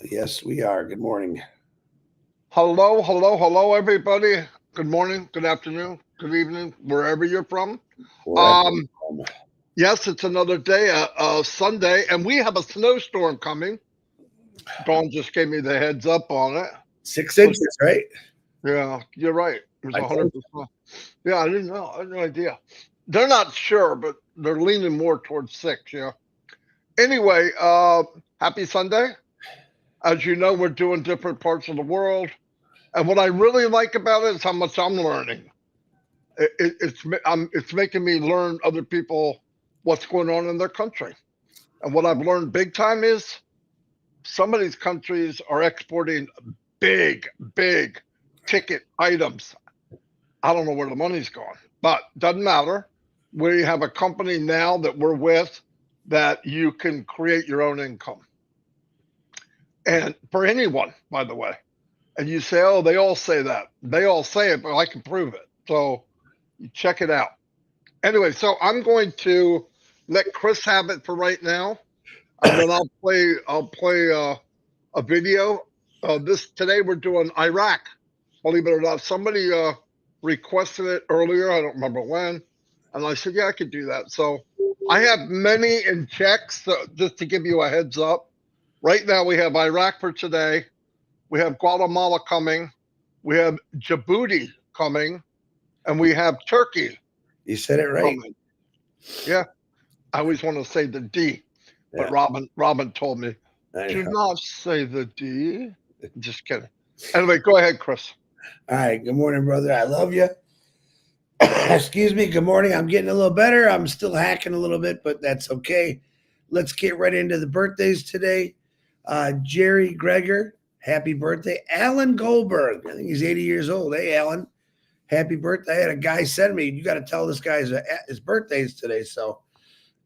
Yes, we are. Good morning. Hello, hello, hello, everybody. Good morning, good afternoon, good evening, wherever you're from. Wherever you're Um, from. yes, it's another day, Sunday, and we have a snowstorm coming. Dawn just gave me the heads up on it. Six So, inches, right? yeah, you're right. It was I told 100%. Yeah, I didn't know. I had no idea. They're not sure, but they're leaning more towards six. Yeah. Anyway, happy Sunday. As you know, we're doing different parts of the world. And what I really like about it is how much I'm learning. It's making me learn other people what's going on in their country. And what I've learned big time is some of these countries are exporting big ticket items. I don't know where the money's gone, but doesn't matter. We have a company now that we're with that you can create your own income. And for anyone, by the way. And you say, oh, they all say that. They all say it, but I can prove it. So you check it out. Anyway, so I'm going to let Chris have it for right now, and then I'll play a video. This today we're doing Iraq. Believe it or not, somebody requested it earlier. I don't remember when, and I said, yeah, I could do that. So I have many in checks. So just to give you a heads up, right now we have Iraq for today. We have Guatemala coming. We have Djibouti coming, and we have Turkey you said it right. coming. Yeah, I always want to say the D, but Yeah, Robin told me, I do know. not say the D. Just kidding. Anyway, go ahead, Chris. All right. Good morning, brother. I love you. Excuse me. Good morning. I'm getting a little better. I'm still hacking a little bit, but that's okay. Let's get right into the birthdays today. Jerry Gregor, happy birthday. Alan Goldberg, I think he's 80 years old. Hey, Alan, happy birthday. I had a guy send me, you got to tell this guy his birthday's today. So,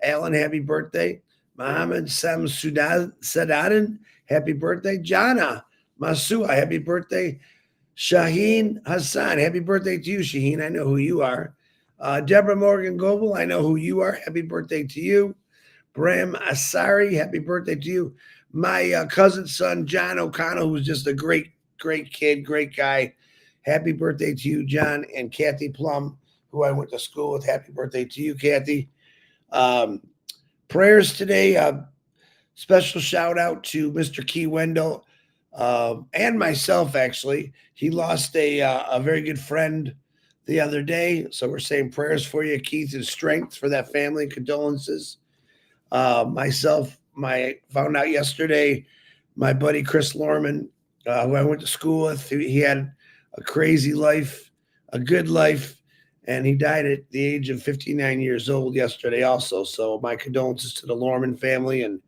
Alan, happy birthday. Mohammed Sam Sadadan, happy birthday. Jana Masua, happy birthday. Shaheen Hassan, happy birthday to you, Shaheen. I know who you are. Deborah Morgan Goebel, I know who you are. Happy birthday to you. Bram Asari, happy birthday to you. My cousin's son, John O'Connell, who's just a great kid, great guy. Happy birthday to you, John. And Kathy Plum, who I went to school with. Happy birthday to you, Kathy. Um, Prayers today. Special shout out to Mr. Key Wendell and myself, actually. He lost a very good friend the other day. So we're saying prayers for you, Keith, and strength for that family. Condolences. Myself, my found out yesterday, my buddy Chris Lorman, who I went to school with, he had a crazy life, a good life, and he died at the age of 59 years old yesterday also. So my condolences to the Lorman family, and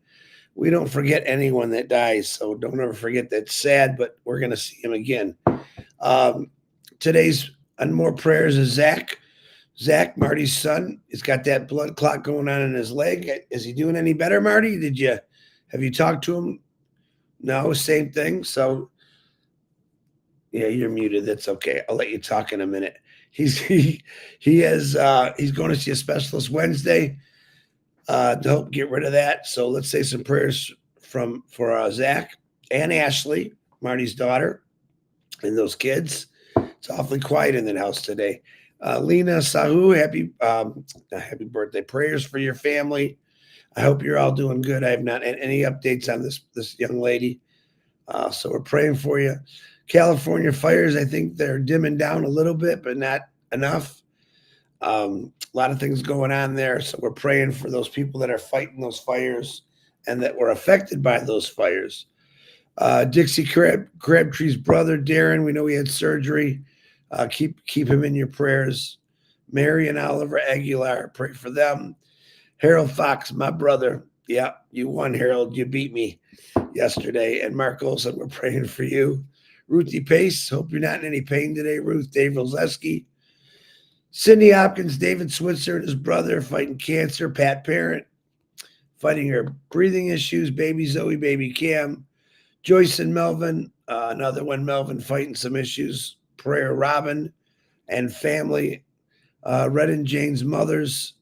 we don't forget anyone that dies. So don't ever forget that. It's sad, but we're going to see him again. Um, Today's and more prayers is Zach. Zach, Marty's son, he's got that blood clot going on in his leg. Is he doing any better, Marty? Have you talked to him? No, same thing. So yeah, you're muted. That's okay. I'll let you talk in a minute. He's going to see a specialist Wednesday to help get rid of that. So let's say some prayers for Zach and Ashley, Marty's daughter, and those kids. It's awfully quiet in the house today. Lena Sahu, happy birthday! Prayers for your family. I hope you're all doing good. I have not had any updates on this young lady, so we're praying for you. California fires, I think they're dimming down a little bit, but not enough. A lot of things going on there, so we're praying for those people that are fighting those fires and that were affected by those fires. Dixie Crabtree's brother Darren, we know he had surgery. Keep him in your prayers. Mary and Oliver Aguilar, pray for them. Harold Fox, my brother. Yeah, you won, Harold. You beat me yesterday. And Mark Olson, we're praying for you. Ruthie Pace, hope you're not in any pain today. Ruth, Dave Roleski. Cindy Hopkins, David Switzer and his brother fighting cancer. Pat Parent fighting her breathing issues. Baby Zoe, baby Cam. Joyce and Melvin, another one, Melvin fighting some issues. Prayer Robin and family. Red and Jane's mothers.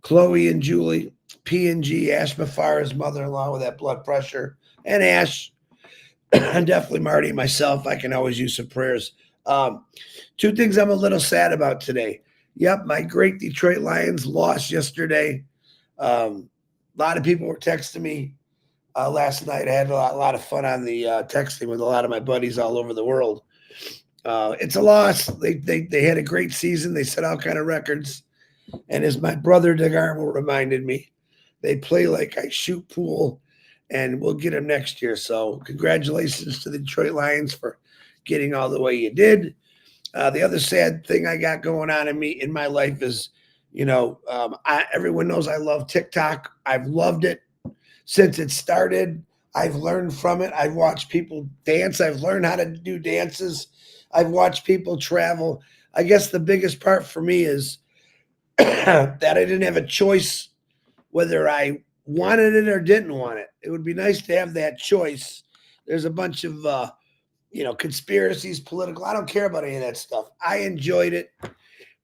Chloe and Julie. P&G, Ash Mafara's mother-in-law with that blood pressure. And Ash. And definitely Marty, myself, I can always use some prayers. Two things I'm a little sad about today. Yep, my great Detroit Lions lost yesterday. A lot of people were texting me last night. I had a lot of fun on the texting with a lot of my buddies all over the world. It's a loss. They had a great season. They set all kind of records. And as my brother DeGarmo reminded me, they play like I shoot pool, and we'll get them next year. So congratulations to the Detroit Lions for getting all the way you did. The other sad thing I got going on in my life is, everyone knows I love TikTok. I've loved it since it started. I've learned from it. I've watched people dance. I've learned how to do dances. I've watched people travel. I guess the biggest part for me is that I didn't have a choice whether I wanted it or didn't want it. It would be nice to have that choice. There's a bunch of conspiracies, political. I don't care about any of that stuff. I enjoyed it.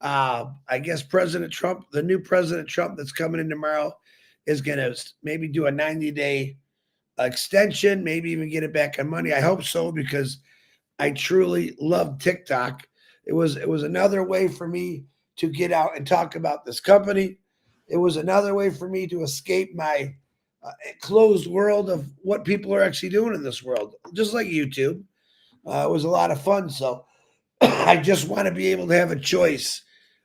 I guess President Trump, the new President Trump that's coming in tomorrow, is going to maybe do a 90-day extension, maybe even get it back on money. I hope so, because I truly love TikTok. It was another way for me to get out and talk about this company. It was another way for me to escape my closed world of what people are actually doing in this world, just like YouTube. It was a lot of fun. So I just want to be able to have a choice.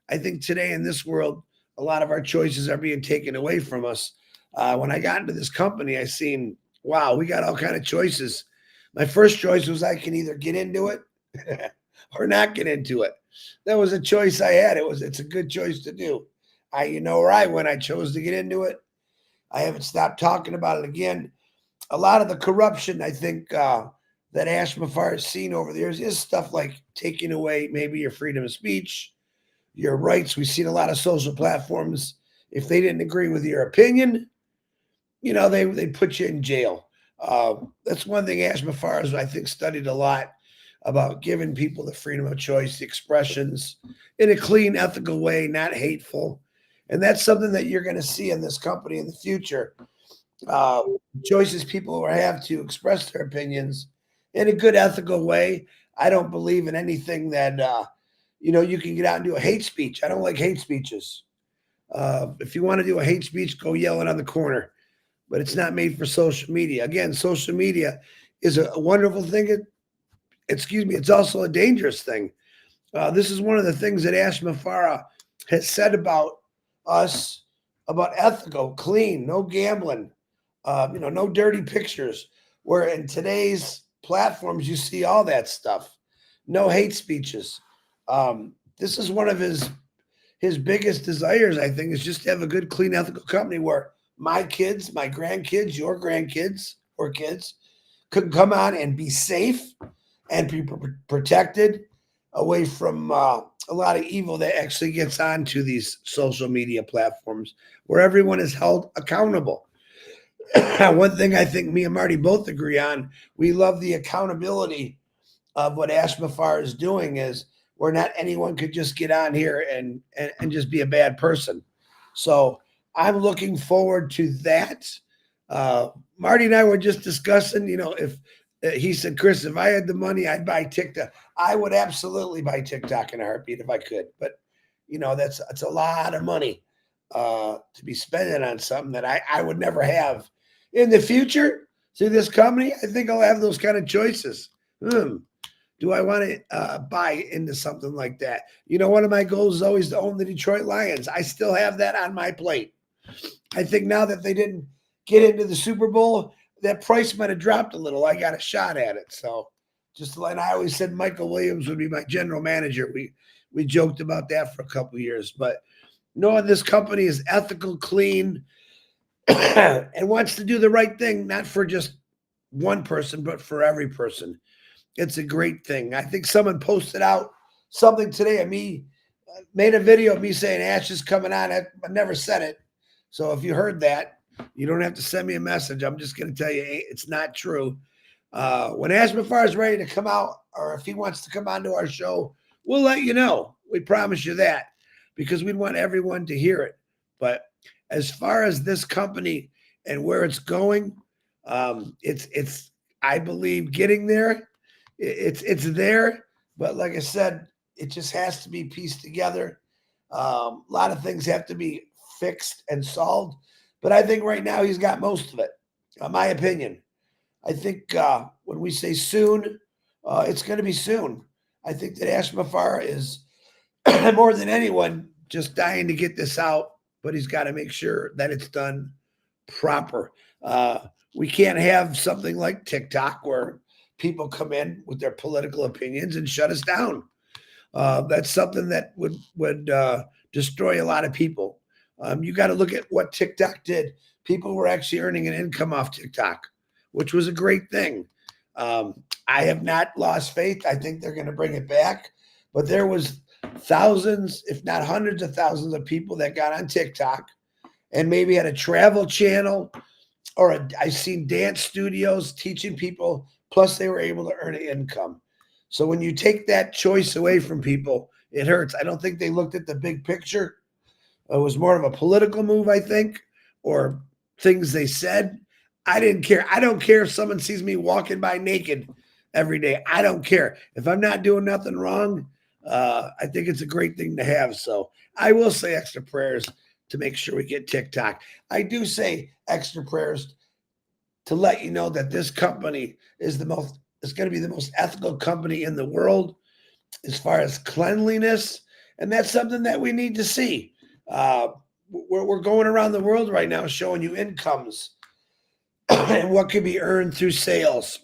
I think today in this world, a lot of our choices are being taken away from us. When I got into this company, I seen, wow, we got all kind of choices. My first choice was I can either get into it or not get into it. That was a choice I had. It's a good choice to do. Where I went, I chose to get into it. I haven't stopped talking about it again. A lot of the corruption, I think, that Ash Mafar has seen over the years is stuff like taking away maybe your freedom of speech, your rights. We've seen a lot of social platforms. If they didn't agree with your opinion, they put you in jail. That's one thing Ash Mafar has, I think, studied a lot about giving people the freedom of choice, the expressions in a clean, ethical way, not hateful. And that's something that you're going to see in this company in the future. Uh, Choices people will have to express their opinions in a good, ethical way. I don't believe in anything that, you can get out and do a hate speech. I don't like hate speeches. If you want to do a hate speech, go yell it on the corner, but it's not made for social media. Again, social media is a wonderful thing. It's also a dangerous thing. This is one of the things that Ash Mafara has said about us, about ethical, clean, no gambling, no dirty pictures. Where in today's platforms, you see all that stuff. No hate speeches. This is one of his biggest desires, I think, is just to have a good, clean, ethical company where my kids, my grandkids, your grandkids or kids could come on and be safe and be protected away from a lot of evil that actually gets onto these social media platforms where everyone is held accountable. One thing I think me and Marty both agree on, we love the accountability of what Ash Mafar is doing is where not anyone could just get on here and just be a bad person. So I'm looking forward to that. Marty and I were just discussing, if he said, Chris, if I had the money, I'd buy TikTok. I would absolutely buy TikTok in a heartbeat if I could. But, that's a lot of money to be spending on something that I would never have in the future. Through this company, I think I'll have those kind of choices. Do I want to buy into something like that? One of my goals is always to own the Detroit Lions. I still have that on my plate. I think now that they didn't get into the Super Bowl, that price might have dropped a little. I got a shot at it. So just like I always said, Michael Williams would be my general manager. We joked about that for a couple of years. But knowing this company is ethical, clean, and wants to do the right thing, not for just one person, but for every person. It's a great thing. I think someone posted out something today of me, made a video of me saying Ash is coming on. I never said it. So if you heard that, you don't have to send me a message. I'm just going to tell you it's not true. When Ash Mafar is ready to come out, or if he wants to come onto our show, we'll let you know. We promise you that, because we'd want everyone to hear it. But as far as this company and where it's going, it's I believe getting there, it's there, but like I said, it just has to be pieced together. A lot of things have to be fixed and solved, but I think right now he's got most of it. My opinion. I think when we say soon, it's going to be soon. I think that Ashmafar is more than anyone just dying to get this out, but he's got to make sure that it's done proper. We can't have something like TikTok where people come in with their political opinions and shut us down. That's something that would destroy a lot of people. You got to look at what TikTok did. People were actually earning an income off TikTok, which was a great thing. I have not lost faith. I think they're going to bring it back, but there was thousands, if not hundreds of thousands of people that got on TikTok and maybe had a travel channel or I've seen dance studios teaching people, plus they were able to earn an income. So when you take that choice away from people, it hurts. I don't think they looked at the big picture. It was more of a political move, I think, or things they said. I didn't care. I don't care if someone sees me walking by naked every day. I don't care. If I'm not doing nothing wrong, I think it's a great thing to have. So I will say extra prayers to make sure we get TikTok. I do say extra prayers to let you know that this company is it's going to be the most ethical company in the world as far as cleanliness. And that's something that we need to see. We're going around the world right now showing you incomes and what can be earned through sales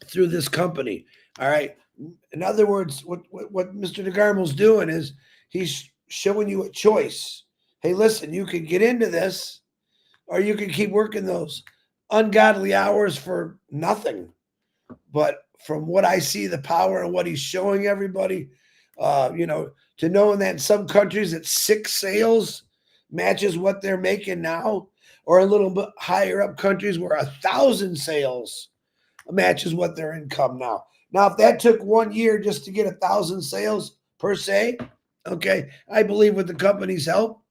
through this company. All right. In other words, what Mr. DeGarmo's doing is he's showing you a choice. Hey, listen, you can get into this or you can keep working those ungodly hours for nothing. But from what I see, the power and what he's showing everybody, to knowing that in some countries it's 6 sales matches what they're making now, or a little bit higher up countries where 1,000 sales matches what their income now. Now, if that took 1 year just to get 1,000 sales per se, okay, I believe with the company's help,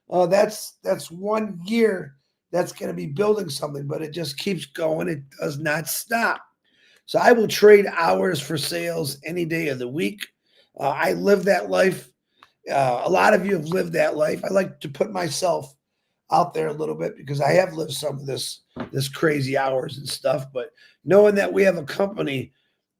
that's 1 year that's going to be building something, but it just keeps going. It does not stop. So I will trade hours for sales any day of the week. I live that life. A lot of you have lived that life. I like to put myself out there a little bit because I have lived some of this crazy hours and stuff. But knowing that we have a company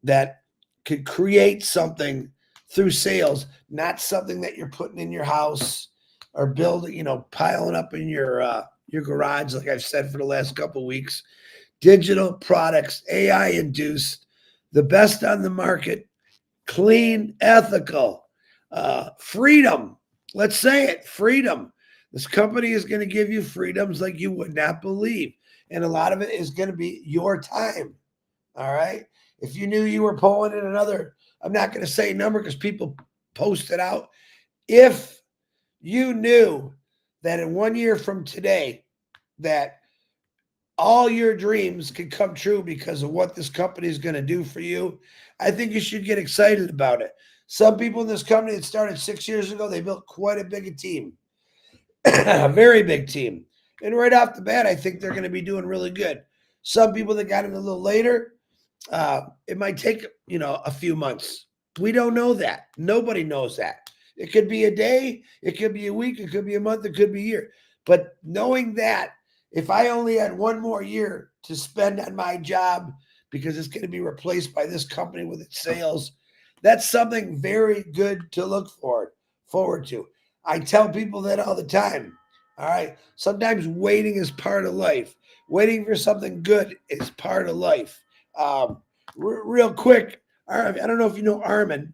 that could create something through sales, not something that you're putting in your house or building, piling up in your garage, like I've said for the last couple of weeks. Digital products, AI induced, the best on the market, clean, ethical, freedom. Let's say it, freedom. This company is going to give you freedoms like you would not believe. And a lot of it is going to be your time. All right. If you knew you were pulling in another, I'm not going to say number because people post it out. If you knew that in 1 year from today, that all your dreams can come true because of what this company is going to do for you, I think you should get excited about it. Some people in this company that started 6 years ago, they built quite a big team, a very big team. And right off the bat, I think they're going to be doing really good. Some people that got in a little later, it might take, a few months. We don't know that. Nobody knows that. It could be a day, it could be a week, it could be a month, it could be a year. But knowing that if I only had 1 more year to spend on my job because it's going to be replaced by this company with its sales, that's something very good to look forward to. I tell people that all the time. All right. Sometimes waiting is part of life. Waiting for something good is part of life. Real quick, I don't know if you know Armin.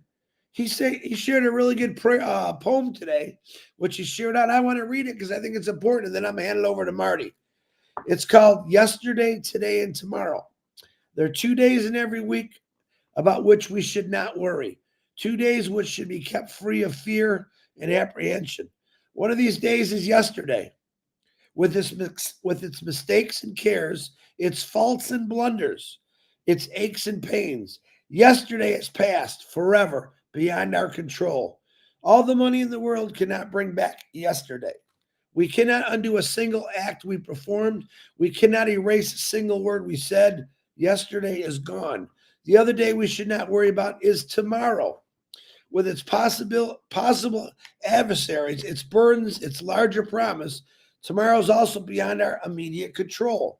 He shared a really good poem today, which he shared out. I want to read it because I think it's important, and then I'm going to hand it over to Marty. It's called Yesterday, Today, and Tomorrow. There are 2 days in every week about which we should not worry. 2 days which should be kept free of fear and apprehension. One of these days is yesterday, with its mistakes and cares, its faults and blunders, its aches and pains. Yesterday is past forever, beyond our control. All the money in the world cannot bring back yesterday. We cannot undo a single act we performed. We cannot erase a single word we said. Yesterday is gone. The other day we should not worry about is tomorrow. With its possible adversaries, its burdens, its larger promise, tomorrow is also beyond our immediate control.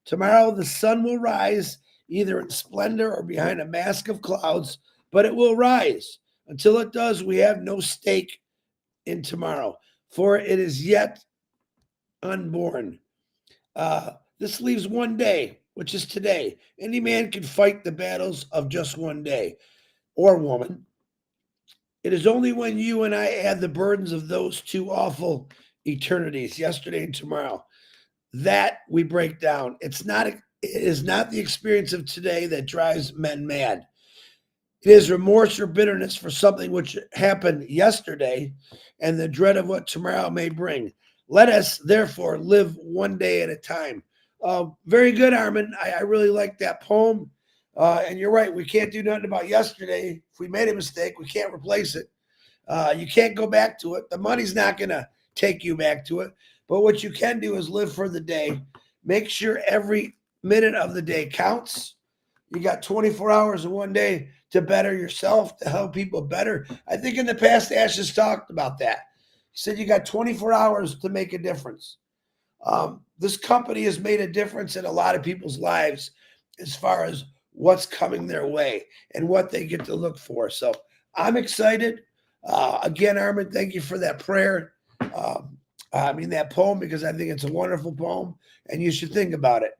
Tomorrow the sun will rise, either in splendor or behind a mask of clouds, but it will rise. Until it does, we have no stake in tomorrow, for it is yet unborn. This leaves one day, which is today. Any man can fight the battles of just one day, or woman. It is only when you and I add the burdens of those two awful eternities, yesterday and tomorrow, that we break down. It is not the experience of today that drives men mad. It is remorse or bitterness for something which happened yesterday and the dread of what tomorrow may bring. Let us, therefore, live one day at a time. Very good, Armin. I really like that poem. And you're right. We can't do nothing about yesterday. If we made a mistake, we can't replace it. You can't go back to it. The money's not going to take you back to it. But what you can do is live for the day. Make sure every minute of the day counts. You got 24 hours in one day to better yourself, to help people better. I think in the past, Ash has talked about that. He said you got 24 hours to make a difference. This company has made a difference in a lot of people's lives as far as what's coming their way and what they get to look for. So I'm excited. Again, Armin, thank you for that prayer. That poem, because I think it's a wonderful poem and you should think about it.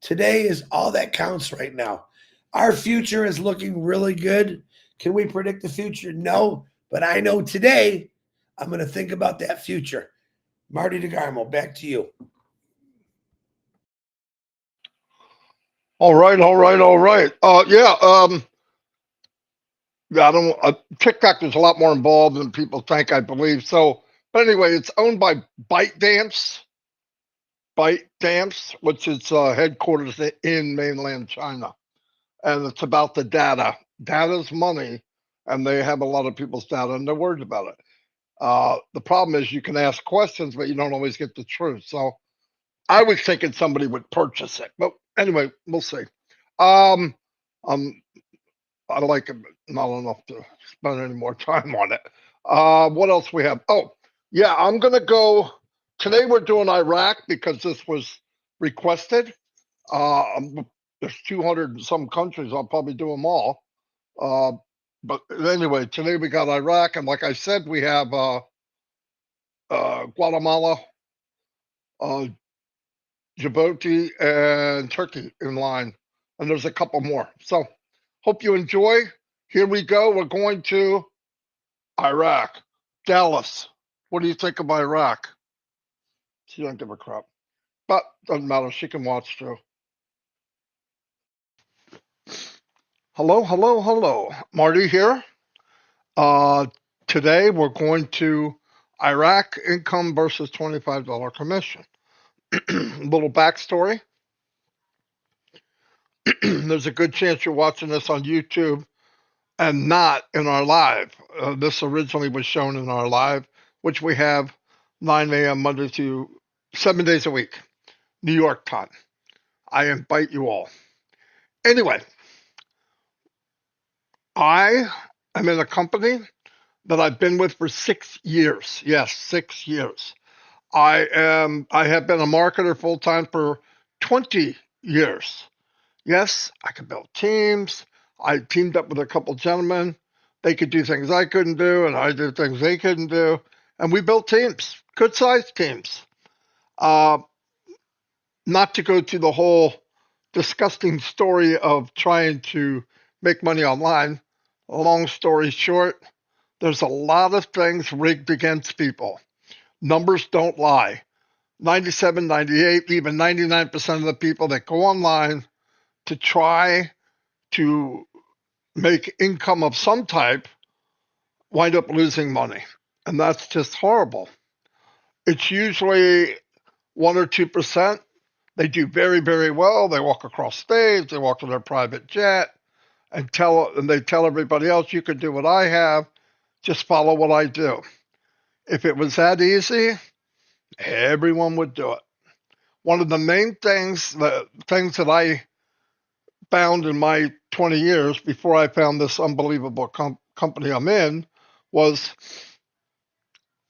Today is all that counts right now. Our future is looking really good. Can we predict the future? No, but I know today I'm going to think about that future. Marty DeGarmo, back to you. All right. Yeah, I don't. TikTok is a lot more involved than people think, I believe. So, but anyway, it's owned by ByteDance, which is headquarters in mainland China, and it's about the data. Data's money, and they have a lot of people's data, and they're worried about it. The problem is you can ask questions, but you don't always get the truth. So, I was thinking somebody would purchase it, but anyway, we'll see. Um, um, I like it, but not enough to spend any more time on it. What else we have? Oh, yeah, I'm gonna go. Today we're doing Iraq because this was requested. There's 200 and some countries. I'll probably do them all. But anyway, today we got Iraq, and like I said, we have Guatemala, uh, Djibouti, and Turkey in line, and there's a couple more. So, hope you enjoy. Here we go. We're going to Iraq. Dallas, what do you think of Iraq? She don't give a crap. But doesn't matter. She can watch too. Hello. Marty here. Uh, Today we're going to Iraq income versus $25 commission. Little backstory. There's a good chance you're watching this on YouTube and not in our live. This originally was shown in our live, which we have 9 a.m. Monday to 7 days a week, New York time. I invite you all. Anyway, I am in a company that I've been with for 6 years. Yes, 6 years. I have been a marketer full time for 20 years. Yes, I could build teams. I teamed up with a couple gentlemen. They could do things I couldn't do, and I did things they couldn't do. And we built teams, good sized teams. Uh, Not to go to the whole disgusting story of trying to make money online. Long story short, there's a lot of things rigged against people. Numbers don't lie. 97, 98, even 99% of the people that go online to try to make income of some type wind up losing money. And that's just horrible. It's usually 1 or 2%. They do very, very well. They walk across stage, they walk to their private jet and they tell everybody else, you can do what I have, just follow what I do. If it was that easy, everyone would do it. One of the main things, the things that I found in my 20 years before I found this unbelievable company I'm in was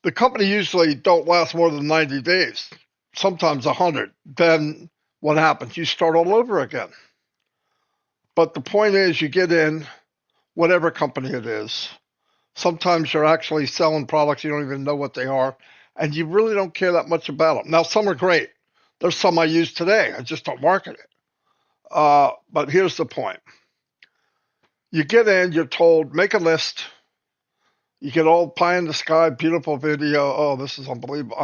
the company usually don't last more than 90 days, sometimes 100. Then what happens? You start all over again. But the point is, you get in, whatever company it is. Sometimes you're actually selling products you don't even know what they are, and you really don't care that much about them. Now, some are great. There's some I use today. I just don't market it. But here's the point. You get in, you're told, make a list. You get all pie in the sky, beautiful video. Oh, this is unbelievable.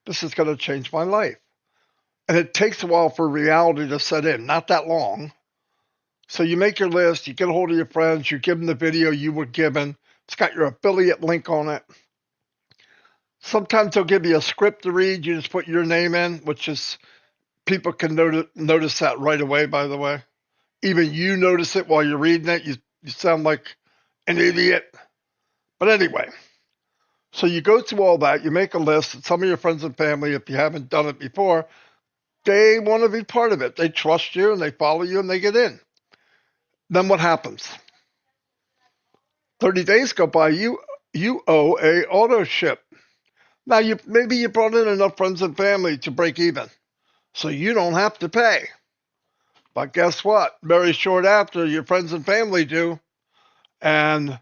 This is gonna change my life. And it takes a while for reality to set in, not that long. So you make your list, you get a hold of your friends, you give them the video you were given. It's got your affiliate link on it. Sometimes they'll give you a script to read. You just put your name in, which is, people can notice that right away, by the way. Even you notice it while you're reading it. You sound like an idiot. But anyway, so you go through all that. You make a list. And some of your friends and family, if you haven't done it before, they want to be part of it. They trust you and they follow you and they get in. Then what happens? 30 days go by, you owe a auto ship. Now maybe you brought in enough friends and family to break even, so you don't have to pay. But guess what? Very short after, your friends and family do, and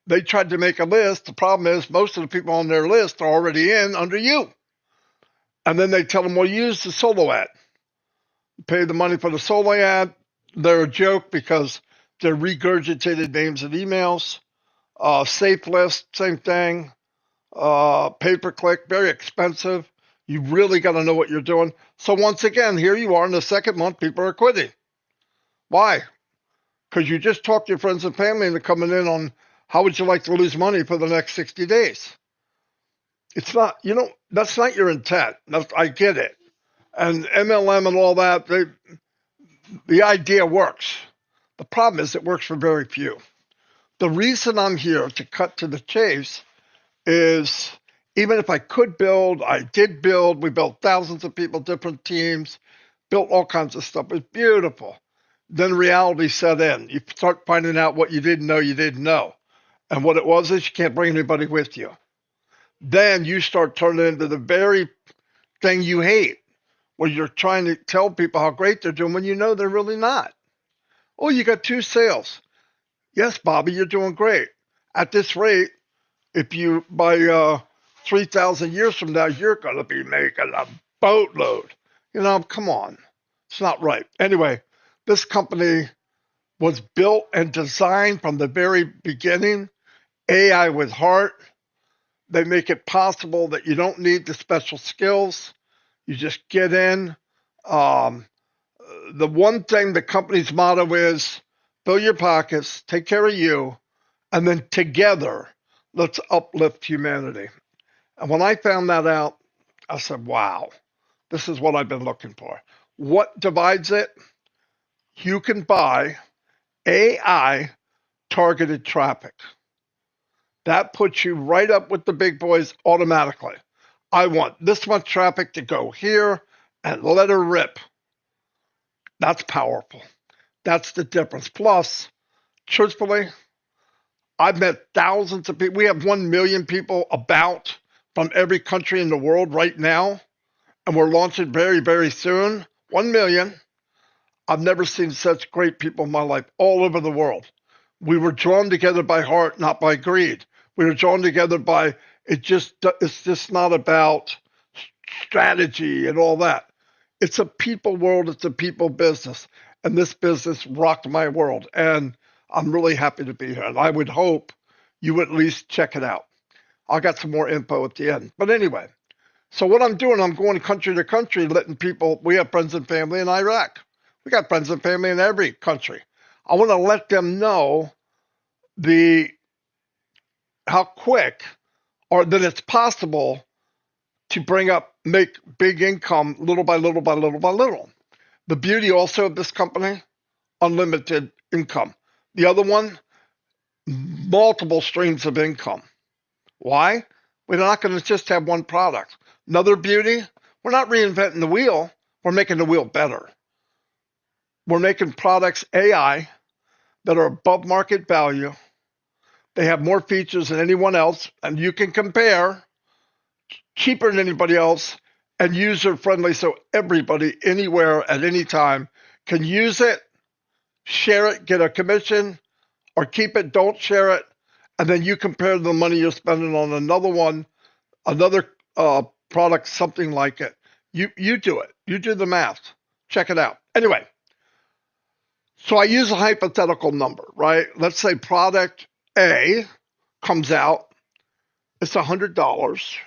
they tried to make a list. The problem is most of the people on their list are already in under you. And then they tell them, well, use the solo ad. Pay the money for the solo ad. They're a joke because they're regurgitated names and emails. Safe list, same thing. Pay-per-click, very expensive. You really got to know what you're doing. So once again, here you are in the second month, people are quitting. Why? Because you just talked to your friends and family and they're coming in on how would you like to lose money for the next 60 days. It's not, that's not your intent. I get it. And MLM and all that, the idea works. The problem is it works for very few. The reason I'm here, to cut to the chase, is even if I could build, I did build. We built thousands of people, different teams, built all kinds of stuff. It was beautiful. Then reality set in. You start finding out what you didn't know. And what it was is you can't bring anybody with you. Then you start turning into the very thing you hate, where you're trying to tell people how great they're doing when you know they're really not. Oh, you got 2 sales. Yes, Bobby, you're doing great. At this rate, if you by 3,000 years from now, you're going to be making a boatload. Come on. It's not right. Anyway, this company was built and designed from the very beginning. AI with heart. They make it possible that you don't need the special skills. You just get in. The one thing the company's motto is, fill your pockets, take care of you, and then together, let's uplift humanity. And when I found that out, I said, wow, this is what I've been looking for. What divides it? You can buy AI targeted traffic. That puts you right up with the big boys automatically. I want this much traffic to go here and let her rip. That's powerful. That's the difference. Plus, truthfully, I've met thousands of people. We have 1 million people about from every country in the world right now, and we're launching very, very soon. 1 million. I've never seen such great people in my life all over the world. We were drawn together by heart, not by greed. We were drawn together by it's just not about strategy and all that. It's a people world. It's a people business. And this business rocked my world. And I'm really happy to be here. And I would hope you would at least check it out. I got some more info at the end. But anyway, so what I'm doing, I'm going country to country, letting people, we have friends and family in Iraq. We got friends and family in every country. I want to let them know how quick or that it's possible to make big income little by little by little by little. The beauty also of this company, unlimited income. The other one, multiple streams of income. Why? We're not going to just have one product. Another beauty, we're not reinventing the wheel. We're making the wheel better. We're making products AI that are above market value. They have more features than anyone else, and you can compare, cheaper than anybody else, and user friendly, so everybody anywhere at any time can use it, share it, get a commission, or keep it, don't share it, and then you compare the money you're spending on another one, another product, something like it. You do it. You do the math. Check it out. Anyway, so I use a hypothetical number, right? Let's say product A comes out, it's $100,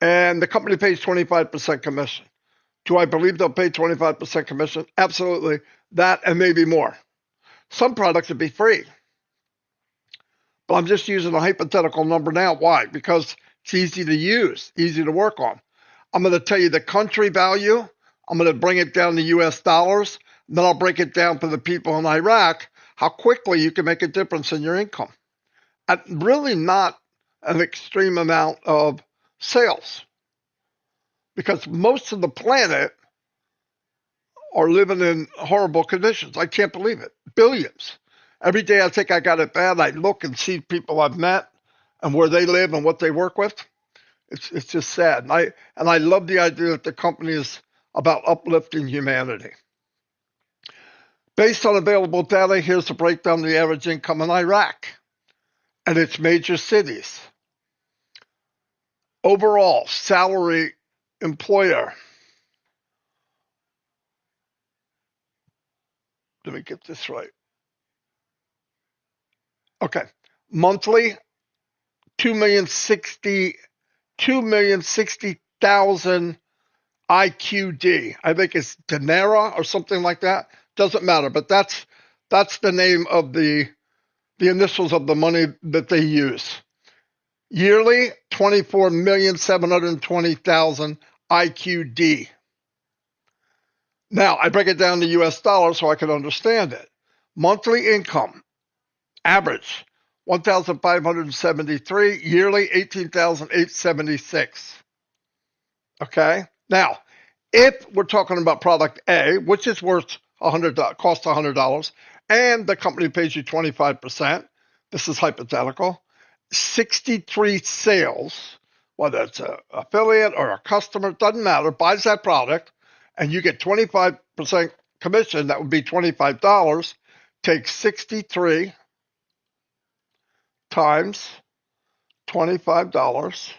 and the company pays 25% commission. Do I believe they'll pay 25% commission? Absolutely. That and maybe more. Some products would be free. But I'm just using a hypothetical number now. Why? Because it's easy to use, easy to work on. I'm going to tell you the country value. I'm going to bring it down to US dollars. Then I'll break it down for the people in Iraq, how quickly you can make a difference in your income. At really not an extreme amount of sales. Because most of the planet are living in horrible conditions. I can't believe it. Billions. Every day I think I got it bad. I look and see people I've met and where they live and what they work with. It's just sad. And I love the idea that the company is about uplifting humanity. Based on available data, here's the breakdown of the average income in Iraq and its major cities. Overall, salary employer. Let me get this right. Okay. Monthly, 2,060,000 IQD. I think it's Dinera or something like that. Doesn't matter, but that's the name of the initials of the money that they use. Yearly, 24,720,000 IQD. Now, I break it down to US dollars so I can understand it. Monthly income, average, 1,573, yearly 18,876. Okay? Now, if we're talking about product A, which is worth costs $100, and the company pays you 25%, this is hypothetical, 63 sales, whether it's an affiliate or a customer, doesn't matter, buys that product, and you get 25% commission, that would be $25, take 63 times $25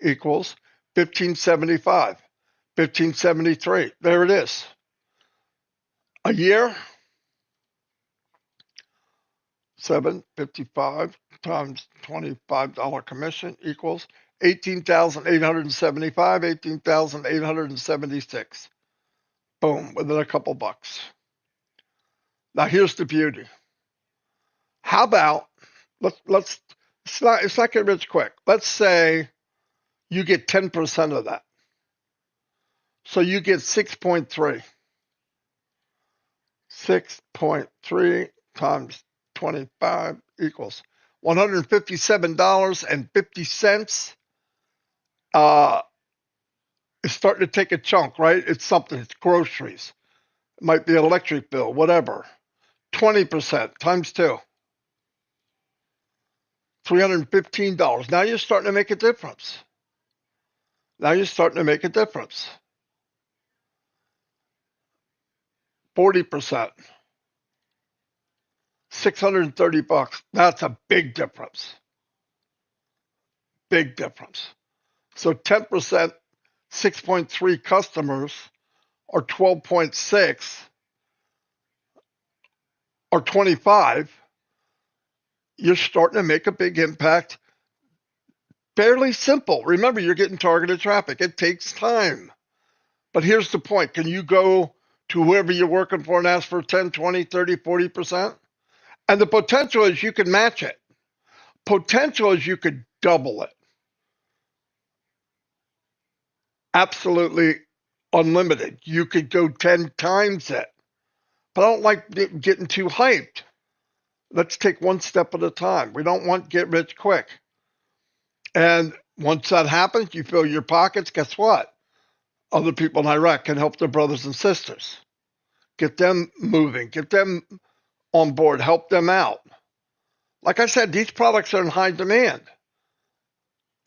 equals 1575, 1573. There it is. A year, 755 times $25 commission equals 18,875, 18,876. Boom, within a couple bucks. Now here's the beauty. How about let's it's not get rich quick. Let's say you get 10% of that. So you get 6.3. 6.3 times 25 equals $157.50. It's starting to take a chunk, right? It's something, it's groceries. It might be an electric bill, whatever. 20% times 2. $315. Now you're starting to make a difference. Now you're starting to make a difference. 40%. $630. That's a big difference. Big difference. So 10%, 6.3 customers, or 12.6, or 25, you're starting to make a big impact. Fairly simple. Remember, you're getting targeted traffic. It takes time. But here's the point. Can you go to whoever you're working for and ask for 10, 20, 30, 40%? And the potential is you can match it. Potential is you could double it. Absolutely unlimited. You could go 10 times it. But I don't like getting too hyped. Let's take one step at a time. We don't want get rich quick. And once that happens, you fill your pockets, guess what? Other people in Iraq can help their brothers and sisters. get them moving, get them on board, help them out. Like I said, these products are in high demand.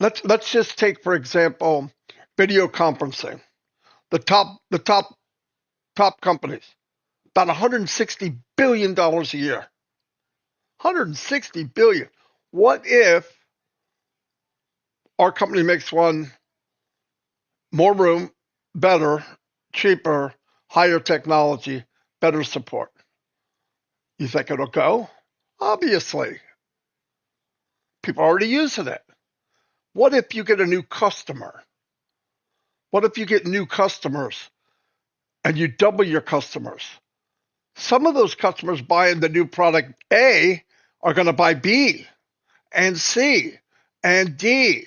Let's just take, for example, video conferencing. The top companies, about $160 billion a year. $160 billion. What if our company makes one more room, better, cheaper, higher technology, better support? You think it'll go? Obviously. People are already using it. What if you get a new customer? What if you get new customers and you double your customers? Some of those customers buying the new product A are going to buy B and C and D.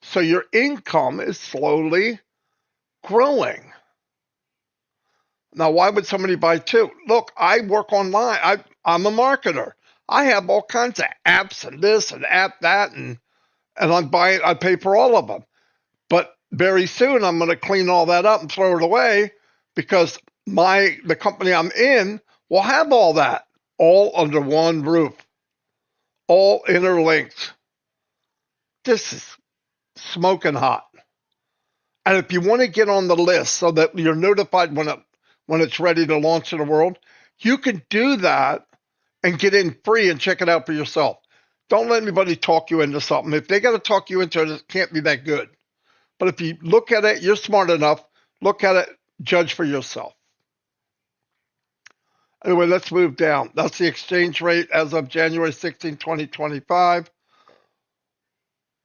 So your income is slowly growing. Now, why would somebody buy two? Look, I work online. I'm a marketer. I have all kinds of apps and this and app that, and I'm buying. I pay for all of them. But very soon, I'm going to clean all that up and throw it away because the company I'm in will have all that all under one roof, all interlinked. This is smoking hot. And if you want to get on the list so that you're notified when it's ready to launch in the world, you can do that and get in free and check it out for yourself. Don't let anybody talk you into something. If they got to talk you into it, it can't be that good. But if you look at it, you're smart enough, look at it, judge for yourself. Anyway, let's move down. That's the exchange rate as of January 16, 2025.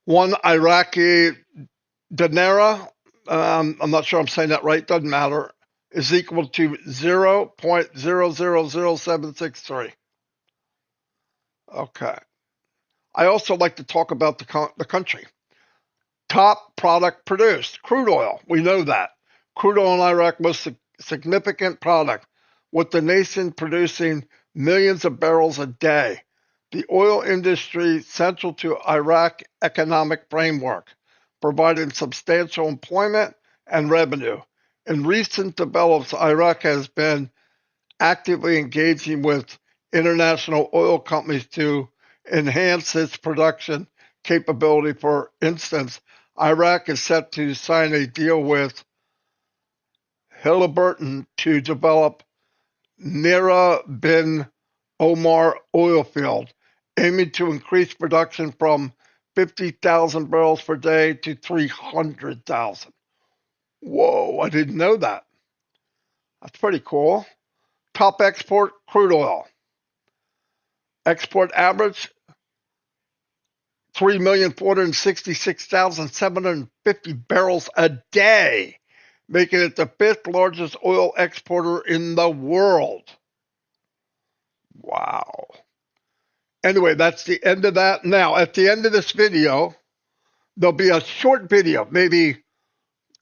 One Iraqi dinar, I'm not sure I'm saying that right, doesn't matter, is equal to 0.000763. Okay. I also like to talk about the country. Top product produced, crude oil. We know that. Crude oil in Iraq, most significant product, with the nation producing millions of barrels a day. The oil industry central to Iraq economic framework, providing substantial employment and revenue. In recent developments, Iraq has been actively engaging with international oil companies to enhance its production capability. For instance, Iraq is set to sign a deal with Halliburton to develop Nira bin Omar oil field, aiming to increase production from 50,000 barrels per day to 300,000. Whoa, I didn't know that. That's pretty cool. Top export, crude oil. Export average, 3,466,750 barrels a day, making it the fifth largest oil exporter in the world. Wow. Anyway, that's the end of that. Now, at the end of this video, there'll be a short video, maybe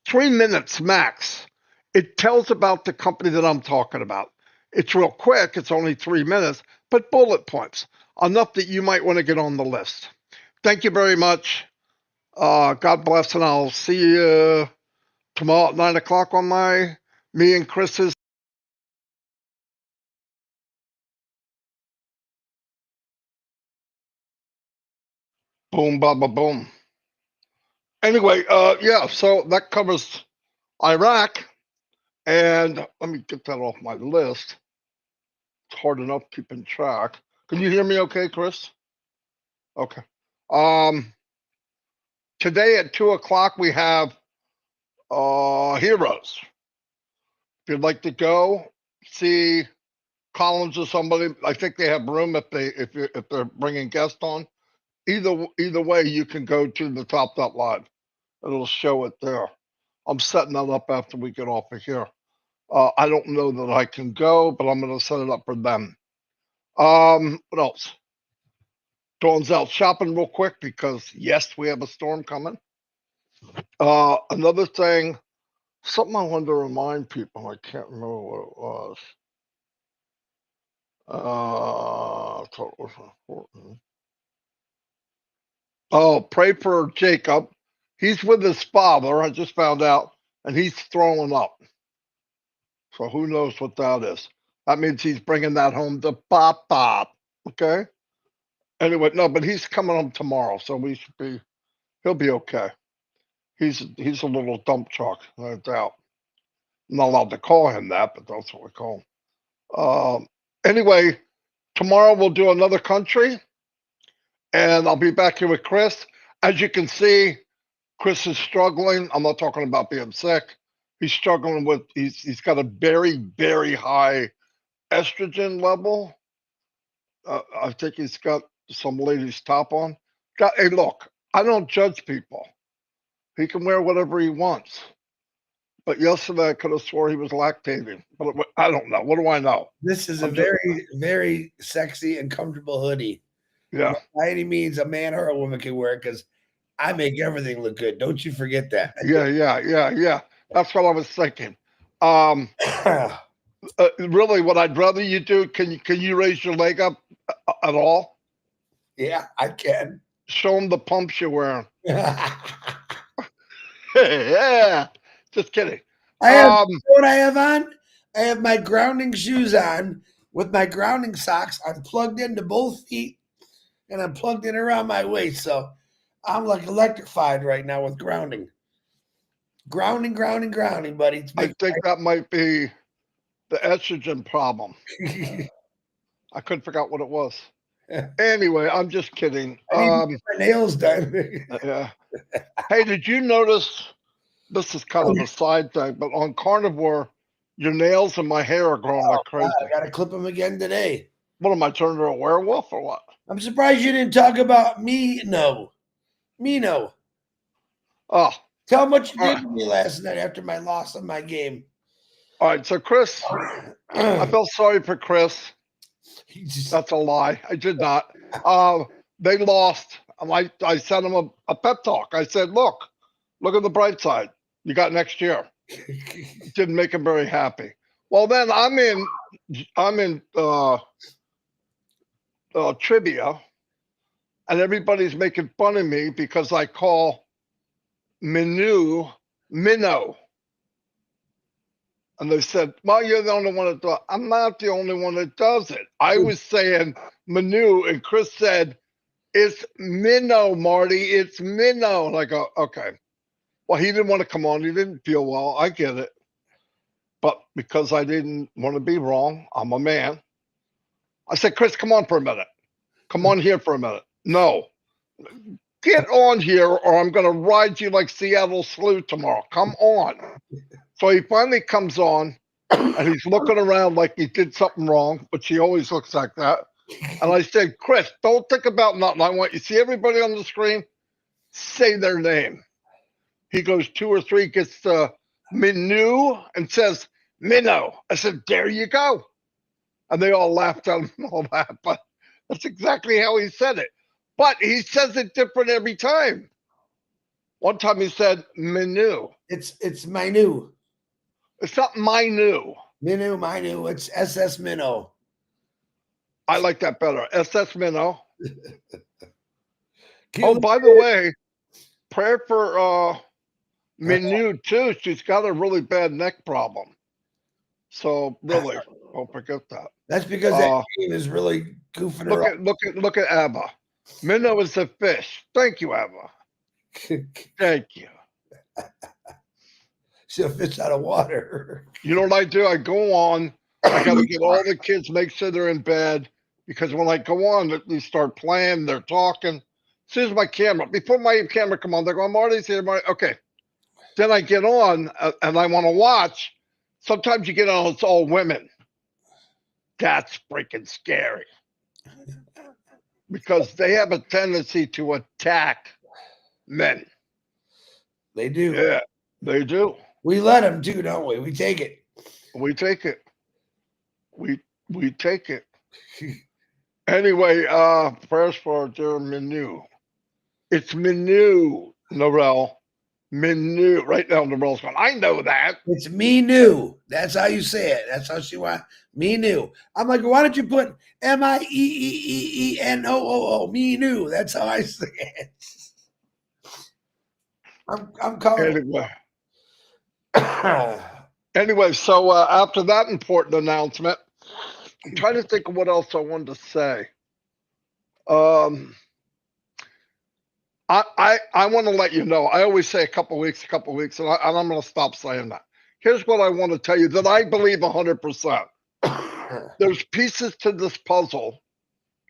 3 minutes max. It tells about the company that I'm talking about. It's real quick. It's only 3 minutes, but bullet points, enough that you might want to get on the list. Thank you very much. God bless, and I'll see you tomorrow at 9 o'clock on me and Chris's. Boom, ba, ba, boom. Anyway, yeah, so that covers Iraq. And let me get that off my list. It's hard enough keeping track. Can you hear me okay, Chris? Okay. Today at 2 o'clock, we have Heroes. If you'd like to go see Collins or somebody, I think they have room if they're bringing guests on. Either way, you can go to the top.live. It'll show it there. I'm setting that up after we get off of here. I don't know that I can go, but I'm going to set it up for them. What else? Dawn's out shopping real quick because yes, we have a storm coming. Another thing, something I wanted to remind people, I can't remember what it was. I thought it was important. Oh, pray for Jacob. He's with his father, I just found out, and he's throwing up. So who knows what that is. That means he's bringing that home to Pop Pop. Okay. Anyway, no, but he's coming home tomorrow, so he'll be okay. He's a little dump truck, no doubt. I'm not allowed to call him that, but that's what we call him. Anyway, tomorrow we'll do another country, and I'll be back here with Chris. As you can see, Chris is struggling. I'm not talking about being sick. He's struggling with, he's got a very, very high estrogen level. I think he's got some lady's top on. Hey, look, I don't judge people. He can wear whatever he wants. But yesterday I could have swore he was lactating. But I don't know. What do I know? This is a very, very sexy and comfortable hoodie. Yeah. By any means, a man or a woman can wear it because I make everything look good. Don't you forget that. Yeah. That's what I was thinking. Really, what I'd rather you do, can you raise your leg up at all? Yeah, I can. Show them the pumps you're wearing. Yeah, just kidding. I have, you know what I have on? I have my grounding shoes on with my grounding socks. I'm plugged into both feet and I'm plugged in around my waist. So I'm like electrified right now with grounding. Grounding, buddy. I think that might be the estrogen problem. I couldn't figure out what it was. Anyway, I'm just kidding. I need to get my nails done. Yeah. Hey, did you notice? This is kind of a side thing, but on Carnivore, your nails and my hair are growing like crazy. I got to clip them again today. What am I, turning into a werewolf or what? I'm surprised you didn't talk about me. No. Oh. Tell them what you did to me last night after my loss of my game. All right, so Chris, I felt sorry for Chris. That's a lie. I did not. They lost. I sent him a pep talk. I said, look at the bright side. You got next year. Didn't make him very happy. Well, then I'm in trivia, and everybody's making fun of me because I call Minnow. And they said, well, you're the only one that does it. I'm not the only one that does it. I was saying Manu, and Chris said, it's Minnow, Marty. It's Minnow. And I go, okay. Well, he didn't want to come on. He didn't feel well. I get it. But because I didn't want to be wrong, I'm a man. I said, Chris, come on for a minute. Come on here for a minute. No. Get on here or I'm going to ride you like Seattle Slew tomorrow. Come on. So he finally comes on and he's looking around like he did something wrong, but she always looks like that. And I said, Chris, don't think about nothing. I want you to see everybody on the screen, say their name. He goes 2 or 3, gets Minnow and says, Minnow. I said, there you go. And they all laughed at him and all that, but that's exactly how he said it. But he says it different every time. One time he said Minnow. It's Minnow. It's not Minnow. Minnow. It's SS Minnow. I like that better. SS Minnow. Oh, by the way, prayer for Minnow too. She's got a really bad neck problem. So really, don't forget that. That's because that game is really goofing around. Look at Abba. Minnow is a fish. Thank you, Abba. Thank you. She'll fish out of water. You know what I do? I go on. I got to get all the kids, make sure they're in bed. Because when I go on, they start playing, they're talking. As soon as my camera, before my camera come on, they go, Marty's here, Marty. Okay. Then I get on and I want to watch. Sometimes you get on, it's all women. That's freaking scary. Because they have a tendency to attack men. They do. Yeah, they do. We let them too, don't we? We take it. We take it. We take it. Anyway, prayers for dear Minnow. It's Minnow, Norel. Minnow. Right now, Norel's going, I know that. It's Minnow. That's how you say it. That's how she wants. Minnow. I'm like, why don't you put Mieenoo? Minnow. That's how I say it. I'm calling. Anyway, so after that important announcement, I'm trying to think of what else I wanted to say. I want to let you know, I always say a couple weeks, and I'm going to stop saying that. Here's what I want to tell you that I believe 100%. There's pieces to this puzzle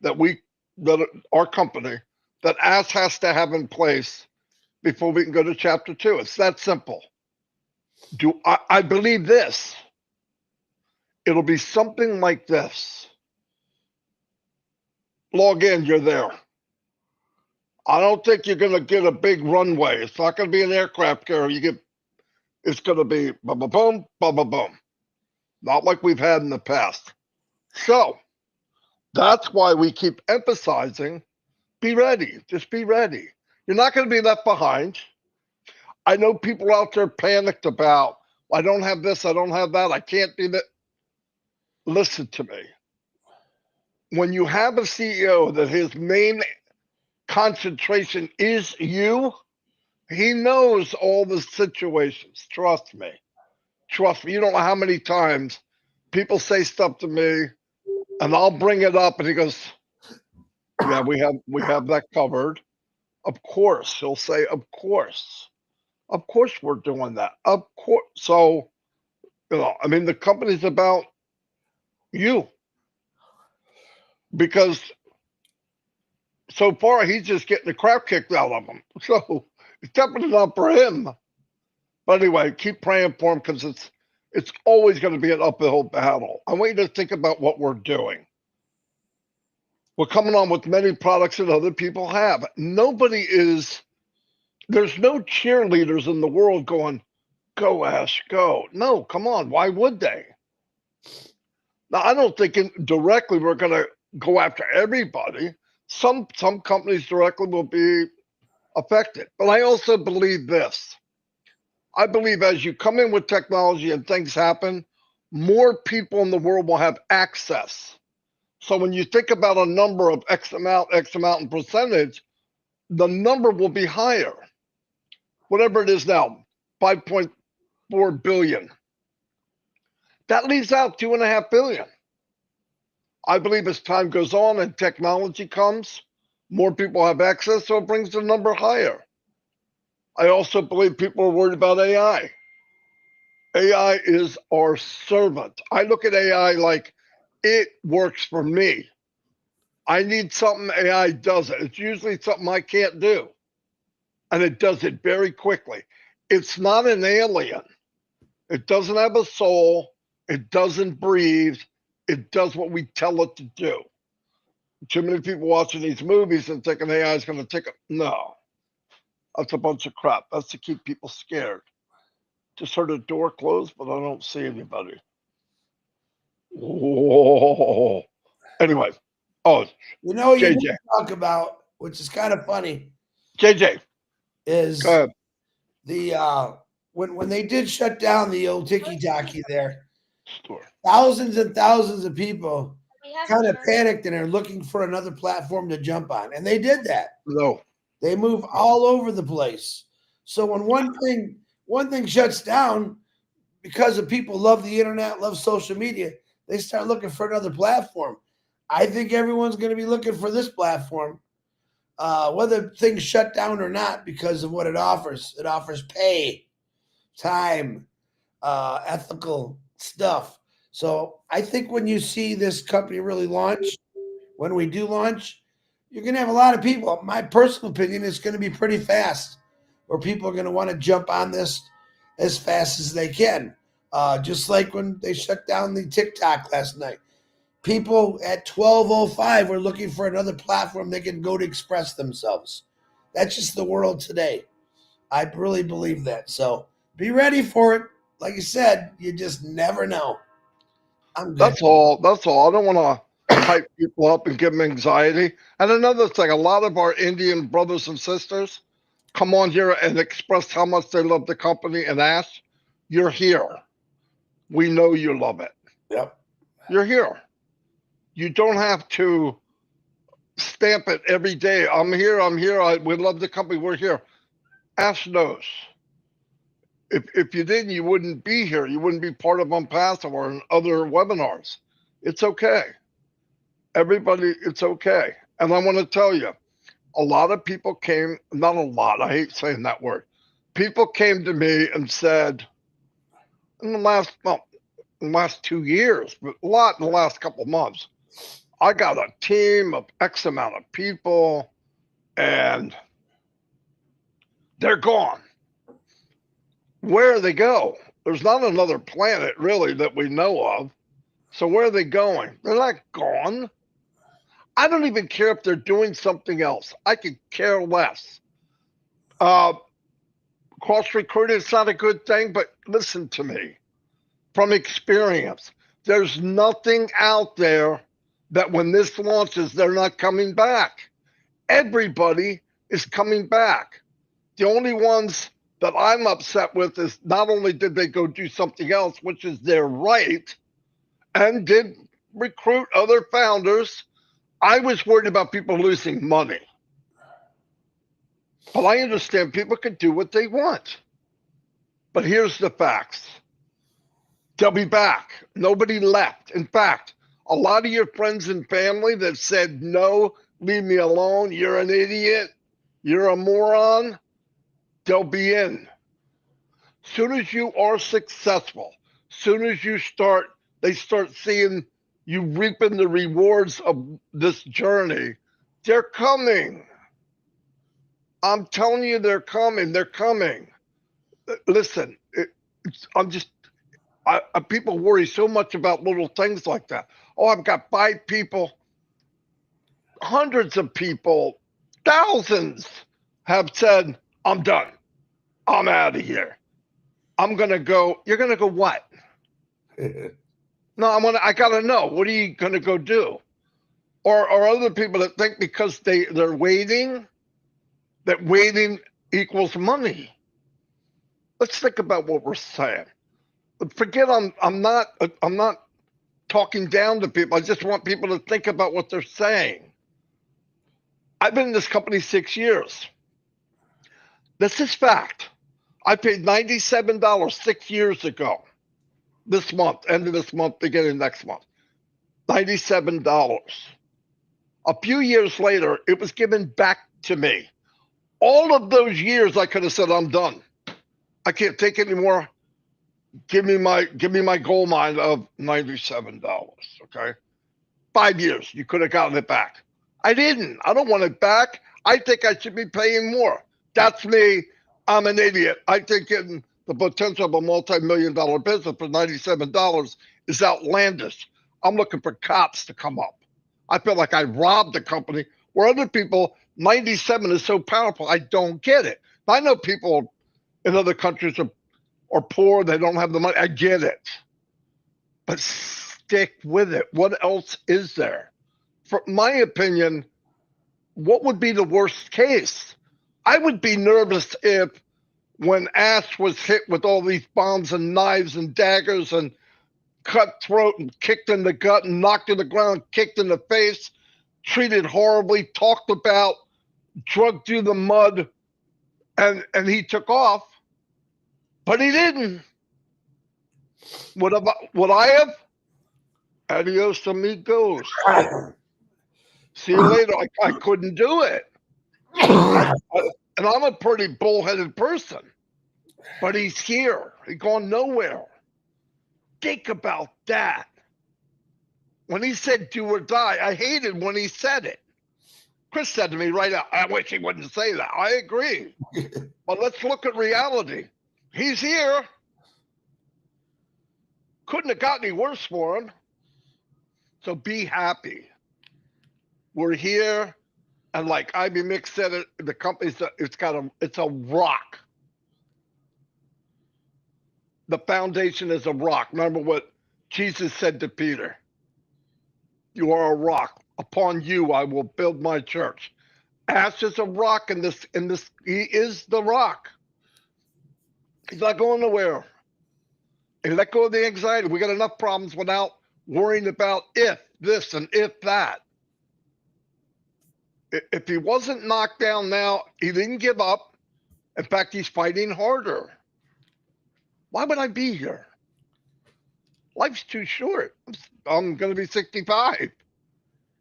that our company, that AS has to have in place before we can go to chapter 2. It's that simple. I believe this. It'll be something like this. Log in, you're there. I don't think you're going to get a big runway. It's not going to be an aircraft carrier. It's going to be boom, boom, boom, boom, boom, boom. Not like we've had in the past. So that's why we keep emphasizing, be ready. Just be ready. You're not going to be left behind. I know people out there panicked about, I don't have this, I don't have that, I can't do that. Listen to me. When you have a CEO that his main concentration is you, he knows all the situations. Trust me. Trust me. You don't know how many times people say stuff to me and I'll bring it up and he goes, yeah, we have that covered. Of course. He'll say, of course. Of course we're doing that. Of course. So, I mean, the company's about you. Because so far he's just getting the crap kicked out of him. So it's definitely not for him. But anyway, keep praying for him because it's always going to be an uphill battle. I want you to think about what we're doing. We're coming on with many products that other people have. There's no cheerleaders in the world going, go Ash, go. No, come on. Why would they? Now, I don't think directly we're going to go after everybody. Some companies directly will be affected. But I also believe this. I believe as you come in with technology and things happen, more people in the world will have access. So when you think about a number of X amount in percentage, the number will be higher. Whatever it is now, 5.4 billion. That leaves out 2.5 billion. I believe as time goes on and technology comes, more people have access, so it brings the number higher. I also believe people are worried about AI. AI is our servant. I look at AI like it works for me. I need something, AI does it. It's usually something I can't do. And it does it very quickly. It's not an alien. It doesn't have a soul. It doesn't breathe. It does what we tell it to do. Too many people watching these movies and thinking AI is going to take it. No, that's a bunch of crap. That's to keep people scared. Just heard a door close, but I don't see anybody. Whoa. Anyway, you JJ. didn't talk about, which is kind of funny, JJ, is go ahead. the when they did shut down the old Tiki Taki there, Store. thousands and thousands of people kind of panicked and are looking for another platform to jump on, and they did that. No. They move all over the place. So when one thing shuts down because of people love the internet, love social media, they start looking for another platform. I think everyone's going to be looking for this platform, whether things shut down or not, because of what it offers. It offers pay, time, ethical stuff. So I think when you see this company really launch, when we do launch, you're going to have a lot of people. My personal opinion is going to be pretty fast, where people are going to want to jump on this as fast as they can. Just like when they shut down the TikTok last night. People at 12:05 were looking for another platform they can go to express themselves. That's just the world today. I really believe that. So be ready for it. Like you said, you just never know. I'm good. That's all. That's all. I don't want to hype people up and give them anxiety. And another thing, a lot of our Indian brothers and sisters come on here and express how much they love the company and ask, you're here. We know you love it. Yep. You're here. You don't have to stamp it every day. I'm here. We love the company. We're here. Ash knows. If you didn't, you wouldn't be here. You wouldn't be part of Unpassive or in other webinars. It's okay. Everybody, it's okay. And I want to tell you, a lot of people came, not a lot, I hate saying that word. People came to me and said, in the last 2 years, but a lot in the last couple of months, I got a team of X amount of people and they're gone. Where they go? There's not another planet really that we know of. So where are they going? They're not gone. I don't even care if they're doing something else. I could care less. Cross recruiting is not a good thing, but listen to me. From experience, there's nothing out there that when this launches, they're not coming back. Everybody is coming back. The only ones that I'm upset with is not only did they go do something else, which is their right, and did recruit other founders, I was worried about people losing money. But I understand people can do what they want. But here's the facts. They'll be back. Nobody left. In fact, a lot of your friends and family that said, no, leave me alone, you're an idiot, you're a moron, they'll be in. Soon as you are successful, soon as they start seeing you reaping the rewards of this journey, they're coming. I'm telling you, they're coming. They're coming. Listen, people worry so much about little things like that. Oh, I've got 5 people, hundreds of people, thousands have said, I'm done. I'm out of here. I'm going to go. You're going to go what? No, I got to know. What are you going to go do? Or other people that think because they're waiting, that waiting equals money. Let's think about what we're saying. Forget I'm not talking down to people. I just want people to think about what they're saying. I've been in this company 6 years. This is fact. I paid $97 6 years ago. This month, end of this month, beginning next month. $97. A few years later, it was given back to me. All of those years, I could have said, I'm done. I can't take any more. Give me my gold mine of $97. Okay. 5 years, you could have gotten it back. I didn't. I don't want it back. I think I should be paying more. That's me. I'm an idiot. I think getting the potential of a multi-million-dollar business for $97 is outlandish. I'm looking for cops to come up. I feel like I robbed the company where other people, 97 is so powerful. I don't get it. I know people in other countries are poor. They don't have the money. I get it. But stick with it. What else is there? For my opinion, what would be the worst case? I would be nervous if when Ash was hit with all these bombs and knives and daggers and cut throat and kicked in the gut and knocked to the ground, kicked in the face, treated horribly, talked about, drugged through the mud, and he took off, but he didn't. Would I have? Adios amigos. See you later. I couldn't do it. And I'm a pretty bullheaded person, but he's here. He's gone nowhere. Think about that. When he said do or die, I hated when he said it. Chris said to me right now, I wish he wouldn't say that. I agree. But let's look at reality. He's here. Couldn't have got any worse for him. So be happy. We're here. And like Ivy Mix said, the company's it's a rock. The foundation is a rock. Remember what Jesus said to Peter. You are a rock. Upon you I will build my church. Ash is a rock in this. He is the rock. He's not going nowhere. And let go of the anxiety. We got enough problems without worrying about if this and if that. If he wasn't knocked down now, he didn't give up. In fact, he's fighting harder. Why would I be here? Life's too short. I'm gonna be 65.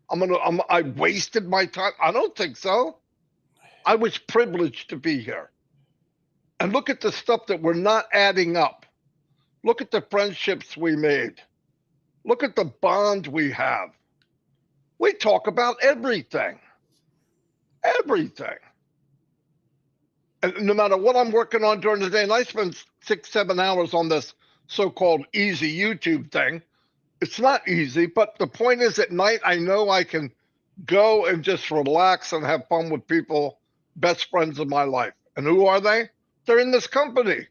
I wasted my time. I don't think so. I was privileged to be here. And look at the stuff that we're not adding up. Look at the friendships we made. Look at the bond we have. We talk about everything. Everything. And no matter what I'm working on during the day, and I spend 6, 7 hours on this so-called easy YouTube thing. It's not easy, but the point is at night, I know I can go and just relax and have fun with people, best friends of my life. And who are they? They're in this company.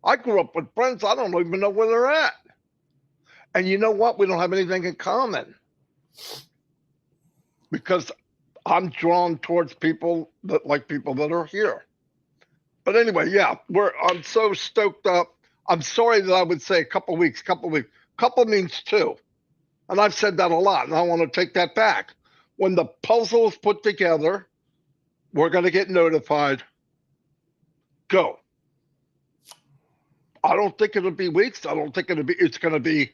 I grew up with friends. I don't even know where they're at. And you know what? We don't have anything in common. Because I'm drawn towards people that like people that are here. But anyway, yeah, I'm so stoked up. I'm sorry that I would say a couple weeks. Couple means 2. And I've said that a lot, and I want to take that back. When the puzzle is put together, we're going to get notified. Go. I don't think it'll be weeks. I don't think it's going to be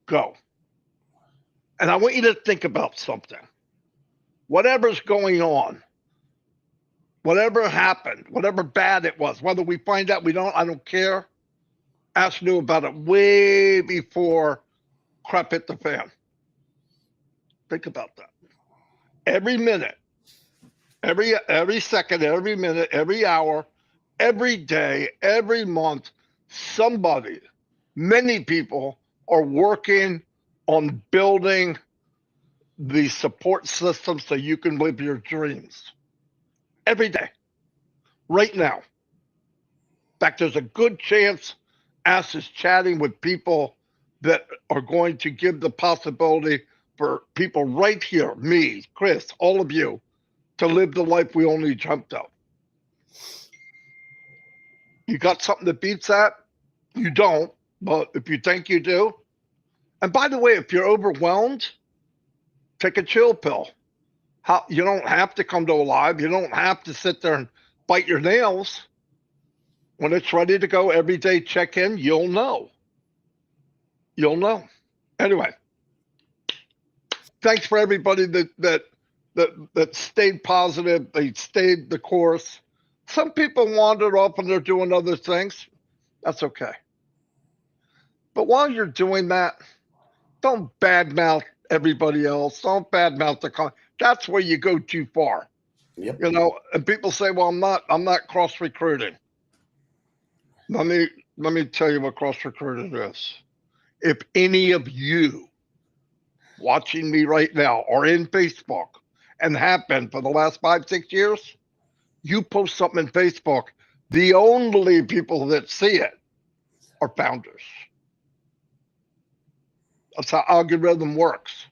go. And I want you to think about something. Whatever's going on, whatever happened, whatever bad it was, whether we find out I don't care. Ask knew about it way before crap hit the fan. Think about that. Every minute, every second, every minute, every hour, every day, every month, many people are working on building the support system so you can live your dreams. Every day, right now. In fact, there's a good chance Ash is chatting with people that are going to give the possibility for people right here, me, Chris, all of you, to live the life we only dreamt of. You got something that beats that? You don't, but if you think you do. And by the way, if you're overwhelmed, take a chill pill. You don't have to come to Alive. You don't have to sit there and bite your nails. When it's ready to go, every day check in, you'll know. You'll know. Anyway, thanks for everybody that stayed positive. They stayed the course. Some people wandered off and they're doing other things. That's okay. But while you're doing that, don't badmouth everybody else. Don't badmouth the that's where you go too far. Yep. You know, and people say, well, I'm not cross recruiting. Let me tell you what cross recruiting is. If any of you watching me right now are in Facebook and have been for the last 5, 6 years, you post something in Facebook, the only people that see it are founders. That's how algorithm works.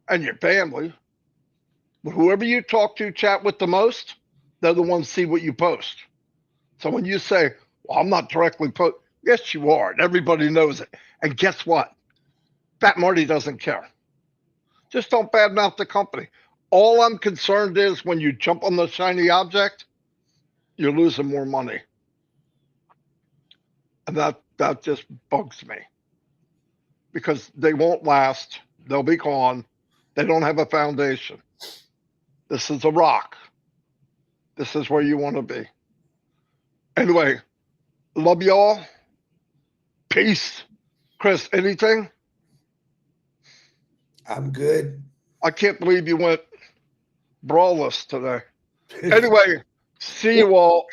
And your family. But whoever you talk to, chat with the most, they're the ones see what you post. So when you say, well, I'm not directly yes, you are. And everybody knows it. And guess what? Fat Marty doesn't care. Just don't badmouth the company. All I'm concerned is when you jump on the shiny object, you're losing more money. And that just bugs me. Because they won't last. They'll be gone. They don't have a foundation. This is a rock. This is where you want to be. Anyway, love y'all. Peace. Chris, anything? I'm good. I can't believe you went brawless today. Anyway, see you all.